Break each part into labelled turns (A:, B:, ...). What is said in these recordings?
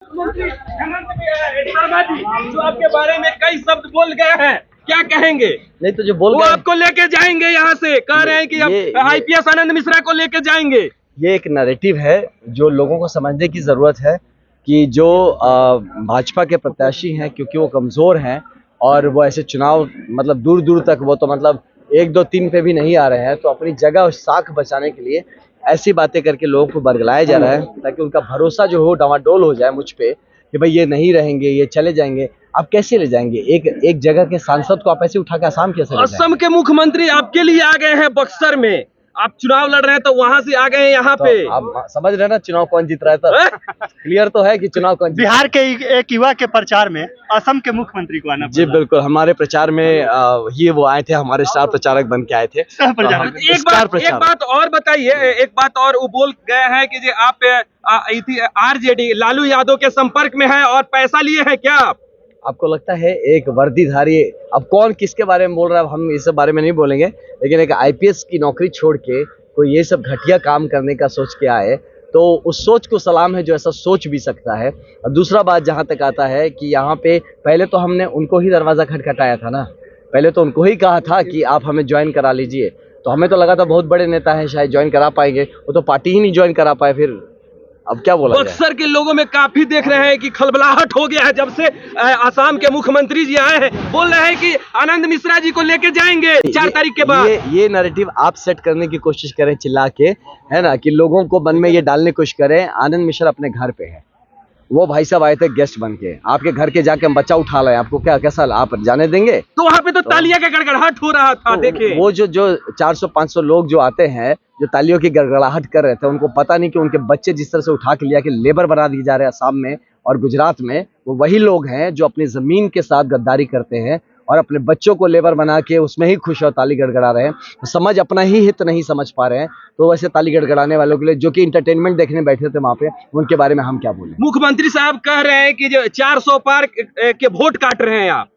A: शर्मा जी जो आपके बारे में कई शब्द बोल गए हैं, क्या कहेंगे?
B: नहीं तो जो बोल
A: वो आपको लेके जाएंगे यहाँ से, कह रहे हैं कि अब आईपीएस आनंद मिश्रा को लेके जाएंगे।
B: ये एक नैरेटिव है जो लोगों को समझने की जरूरत है कि जो भाजपा के प्रत्याशी हैं, क्योंकि वो कमजोर हैं और वो ऐसे चुनाव मतलब दूर दूर तक वो तो मतलब 1, 2, 3 पे भी नहीं आ रहे हैं, तो अपनी जगह और साख बचाने के लिए ऐसी बातें करके लोगों को बरगलाया जा रहा है ताकि उनका भरोसा जो हो डवाडोल हो जाए मुझ पे कि भाई ये नहीं रहेंगे, ये चले जाएंगे। आप कैसे ले जाएंगे एक जगह के सांसद को? आप ऐसे उठा के असम कैसे ले जाएंगे?
A: असम के मुख्यमंत्री आपके लिए आ गए हैं बक्सर में, आप चुनाव लड़ रहे हैं तो वहां से आ गए हैं यहाँ पे।
B: तो आप समझ रहे हैं ना चुनाव कौन जीत रहा है? तो क्लियर तो है कि चुनाव कौन जीत।
C: बिहार के एक युवा के प्रचार में असम के मुख्यमंत्री को आना
B: जी बिल्कुल, हमारे प्रचार में ये वो आए थे, हमारे स्टार प्रचारक बन के आए थे।
A: एक बात और बताइए, एक बात और वो बोल गए हैं कि आप आरजेडी लालू यादव के संपर्क में है और पैसा लिए हैं क्या?
B: आपको लगता है एक वर्दीधारी, अब कौन किसके बारे में बोल रहा है हम इस बारे में नहीं बोलेंगे, लेकिन एक आईपीएस की नौकरी छोड़ के कोई ये सब घटिया काम करने का सोच के आए तो उस सोच को सलाम है जो ऐसा सोच भी सकता है। और दूसरा बात जहाँ तक आता है कि यहाँ पे पहले तो हमने उनको ही दरवाज़ा खटखटाया था ना, पहले तो उनको ही कहा था कि आप हमें ज्वाइन करा लीजिए, तो हमें तो लगा था बहुत बड़े नेता हैं शायद ज्वाइन करा पाएंगे, वो तो पार्टी ही नहीं ज्वाइन करा पाए। फिर अब क्या बोला जाए?
A: बक्सर के लोगों में काफी देख रहे हैं कि खलबलाहट हो गया है जब से असम के मुख्यमंत्री जी आए हैं, बोल रहे हैं कि आनंद मिश्रा जी को लेके जाएंगे 4 तारीख के बाद।
B: ये नैरेटिव आप सेट करने की कोशिश करें चिल्ला के, है ना, कि लोगों को मन में ये डालने की कोशिश करें आनंद मिश्रा अपने घर पे है। वो भाई साहब आए थे गेस्ट बन के, आपके घर के जाके हम बच्चा उठा लाए, आपको क्या कैसा आप जाने देंगे?
A: तो वहाँ पे तो तालियां का गड़गड़ाहट हो रहा था। देखिए
B: वो जो 400-500 लोग जो आते हैं जो तालियों की गड़गड़ाहट कर रहे थे, उनको पता नहीं कि उनके बच्चे जिस तरह से उठा के लिया कि लेबर बना दिए जा रहे हैं असम में और गुजरात में, वो वही लोग हैं जो अपनी जमीन के साथ गद्दारी करते हैं और अपने बच्चों को लेबर बना के उसमें ही खुश और ताली गड़गड़ा रहे हैं। तो समझ अपना ही हित नहीं समझ पा रहे हैं, तो वैसे ताली गड़गड़ाने वालों के लिए जो कि इंटरटेनमेंट देखने बैठे थे वहां पे, उनके बारे में हम क्या बोलें?
A: मुख्यमंत्री साहब कह रहे हैं कि जो 400 पार के वोट काट रहे हैं आप,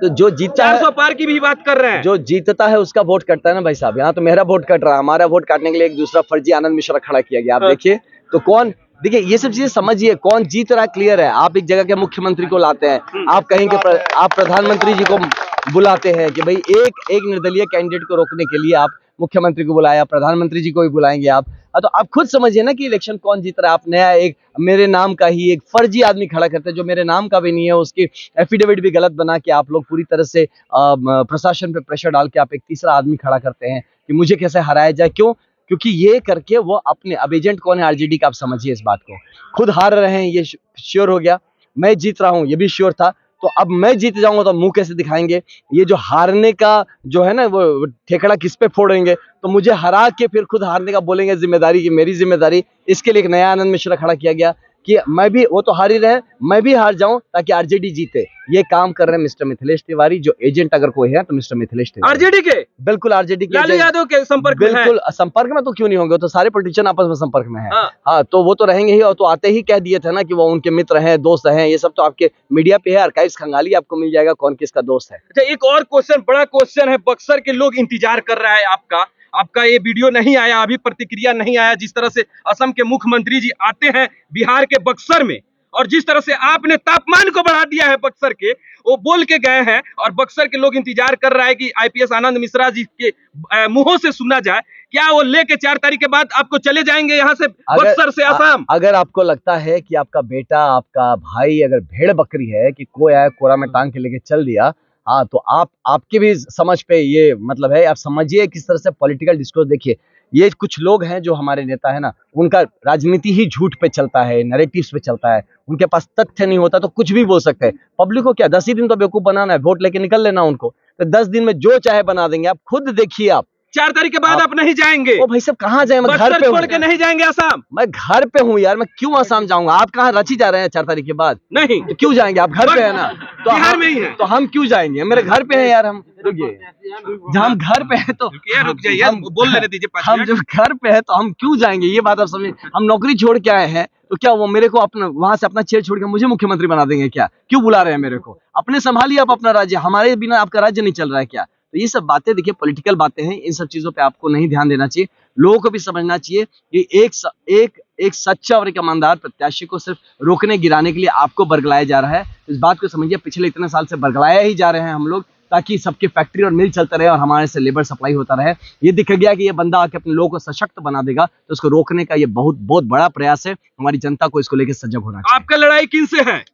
B: तो जो जीतता है
A: 400 पार की भी बात कर रहे हैं।
B: जो जीतता है उसका वोट कटता है ना भाई साहब। यहाँ तो मेरा वोट कट रहा है, हमारा वोट काटने के लिए एक दूसरा फर्जी आनंद मिश्रा खड़ा किया गया। आप देखिए तो कौन, देखिए ये सब चीजें समझिए, कौन जीत रहा है क्लियर है। आप एक जगह के मुख्यमंत्री को लाते हैं, आप कहीं के आप प्रधानमंत्री जी को बुलाते हैं कि भाई एक निर्दलीय कैंडिडेट को रोकने के लिए आप मुख्यमंत्री को बुलाया, प्रधानमंत्री जी को भी बुलाएंगे आप। तो आप खुद समझिए ना कि इलेक्शन कौन जीत रहा है। आप नया एक मेरे नाम का ही एक फर्जी आदमी खड़ा करते हैं जो मेरे नाम का भी नहीं है, उसकी एफिडेविट भी गलत बना के आप लोग पूरी तरह से प्रशासन पे प्रेशर डाल के आप एक तीसरा आदमी खड़ा करते हैं कि मुझे कैसे हराया जाए। क्यों? क्योंकि ये करके वो अपने, अब एजेंट कौन है आरजेडी का, आप समझिए इस बात को। खुद हार रहे हैं ये श्योर हो गया, मैं जीत रहा हूँ ये भी श्योर था, तो अब मैं जीत जाऊंगा तो मुंह कैसे दिखाएंगे? ये जो हारने का जो है ना वो ठेकड़ा किस पे फोड़ेंगे? तो मुझे हरा के फिर खुद हारने का बोलेंगे जिम्मेदारी की मेरी जिम्मेदारी। इसके लिए एक नया आनंद मिश्रा खड़ा किया गया कि मैं भी, वो तो हार ही रहे, मैं भी हार जाऊं ताकि आरजेडी जीते। ये काम कर रहे हैं मिस्टर मिथिलेश तिवारी, जो एजेंट अगर कोई है तो मिस्टर मिथिलेश तिवारी।
A: आरजेडी के?
B: बिल्कुल आरजेडी के,
A: लालू यादव के संपर्क में है।
B: बिल्कुल संपर्क में तो क्यों नहीं होंगे, तो सारे पॉलिटिशियन आपस में संपर्क में है। हाँ तो वो तो रहेंगे ही, और तो आते ही कह दिए थे ना कि वो उनके मित्र हैं, दोस्त हैं। ये सब तो आपके मीडिया पे है, आर्काइव्स खंगाली आपको मिल जाएगा कौन किसका दोस्त है।
A: अच्छा एक और क्वेश्चन, बड़ा क्वेश्चन है, बक्सर के लोग इंतजार कर रहा है आपका ये वीडियो नहीं आया अभी, प्रतिक्रिया नहीं आया। जिस तरह से असम के मुख्यमंत्री जी आते हैं बिहार के बक्सर में, और जिस तरह से आपने तापमान को बढ़ा दिया है बक्सर के, वो बोल के गए हैं, और बक्सर के लोग इंतजार कर रहा है कि आईपीएस आनंद मिश्रा जी के मुंहों से सुना जाए। क्या वो लेके 4 तारीख के बाद आपको चले जाएंगे यहाँ से बक्सर से असम?
B: अगर आपको लगता है कि आपका बेटा, आपका भाई अगर भेड़ बकरी है कि कोई आया कोरा में टांग के लेके चल दिया, हाँ तो आपके भी समझ पे ये मतलब है। आप समझिए किस तरह से पॉलिटिकल डिस्कोर्स, देखिए ये कुछ लोग हैं जो हमारे नेता है ना, उनका राजनीति ही झूठ पे चलता है, नैरेटिव्स पे चलता है। उनके पास तथ्य नहीं होता तो कुछ भी बोल सकते हैं। पब्लिक को क्या 10 ही दिन तो बेवकूफ बनाना है, वोट लेके निकल लेना उनको, तो 10 दिन में जो चाहे बना देंगे। आप खुद देखिए, आप
A: 4 तारीख के बाद आप नहीं जाएंगे?
B: ओ भाई साहब कहाँ जाए, मैं घर पे
A: छोड़ के नहीं जाएंगे असम?
B: मैं घर पे हूँ यार, मैं क्यों असम जाऊंगा? आप कहाँ रांची जा रहे हैं 4 तारीख के बाद?
A: नहीं
B: तो क्यों जाएंगे? आप घर पे है ना, तो
A: बिहार में ही है,
B: तो हम क्यों जाएंगे? मेरे घर पे है यार। हम रुकिए, जब हम घर पे है तो
A: रुक जाइए, बोल लेने दीजिए।
B: हम जब घर पे है तो हम क्यों जाएंगे? ये बात आप समझिए। हम नौकरी छोड़ के आए हैं तो क्या वो मेरे को अपना वहां से अपना चेयर छोड़ के मुझे मुख्यमंत्री बना देंगे क्या? क्यों बुला रहे हैं मेरे को? अपने संभालिए आप अपना राज्य, हमारे बिना आपका राज्य नहीं चल रहा है क्या? तो ये सब बातें देखिए पॉलिटिकल बातें हैं, इन सब चीजों पे आपको नहीं ध्यान देना चाहिए। लोगों को भी समझना चाहिए कि एक एक सच्चा और एक ईमानदार प्रत्याशी को सिर्फ रोकने गिराने के लिए आपको बरगलाया जा रहा है। इस बात को समझिए, पिछले इतने साल से बरगलाया ही जा रहे हैं हम लोग, ताकि सबके फैक्ट्री और मिल चलते रहे और हमारे से लेबर सप्लाई होता रहे। ये दिख गया कि ये बंदा आके अपने लोगों को सशक्त बना देगा, तो उसको रोकने का ये बहुत बहुत बड़ा प्रयास है। हमारी जनता को इसको लेकर सजग होना चाहिए।
A: आपका लड़ाई किनसे है?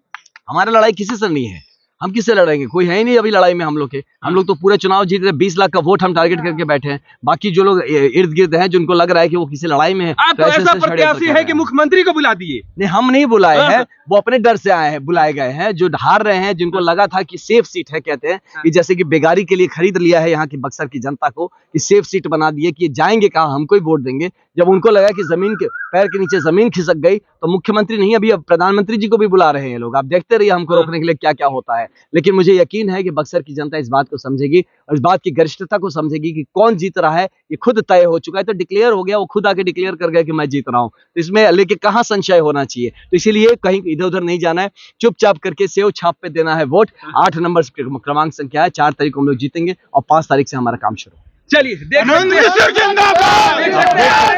B: हमारा लड़ाई किसी से नहीं है, हम किससे लड़ेंगे? कोई है ही नहीं अभी लड़ाई में हम लोग के। हम लोग तो पूरे चुनाव जीत रहे, 20 लाख का वोट हम टारगेट करके बैठे हैं। बाकी जो लोग इर्द गिर्द हैं, जिनको लग रहा है कि वो किसी लड़ाई में है,
A: आप तो ऐसा प्रत्याशी है कि मुख्यमंत्री को बुला दिए।
B: नहीं, हम नहीं बुलाए हैं, वो अपने डर से आए हैं, बुलाए गए हैं। जो हार रहे हैं, जिनको लगा था कि सेफ सीट है, कहते हैं कि जैसे कि बेगारी के लिए खरीद लिया है यहाँ की बक्सर की जनता को, कि सेफ सीट बना दिए कि ये जाएंगे कहाँ, हमको ही वोट देंगे। जब उनको लगा कि जमीन के पैर के नीचे जमीन खिसक गई, तो मुख्यमंत्री नहीं, अभी अब प्रधानमंत्री जी को भी बुला रहे हैं लोग। आप देखते रहिए हमको रोकने के लिए क्या क्या होता है। लेकिन मुझे यकीन है कि बक्सर की जनता इस बात को समझेगी और इस बात की गरिष्ठता को समझेगी कि कौन जीत रहा है। ये खुद तय हो चुका है, तो डिक्लेयर हो गया, वो खुद आके डिक्लेयर कर गया कि मैं जीत रहा हूँ। तो इसमें लेके कहाँ संशय होना चाहिए? तो इसीलिए कहीं इधर उधर नहीं जाना है, चुपचाप करके सेव छाप पे देना है वोट। 8 नंबर क्रमांक संख्या है, 4 तारीख को हम लोग जीतेंगे और 5 तारीख से हमारा काम शुरू।
A: चलिए देख सकते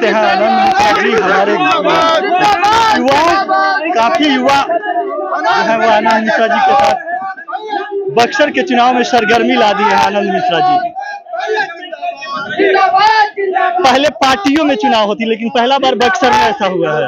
A: हैं
C: आनंद मिश्रा जी, हमारे युवा, काफी युवा जो है वो आनंद मिश्रा जी के साथ बक्सर के चुनाव में सरगर्मी ला दी है। आनंद मिश्रा जी पहले पार्टियों में चुनाव होती, लेकिन पहला बार बक्सर में ऐसा हुआ है।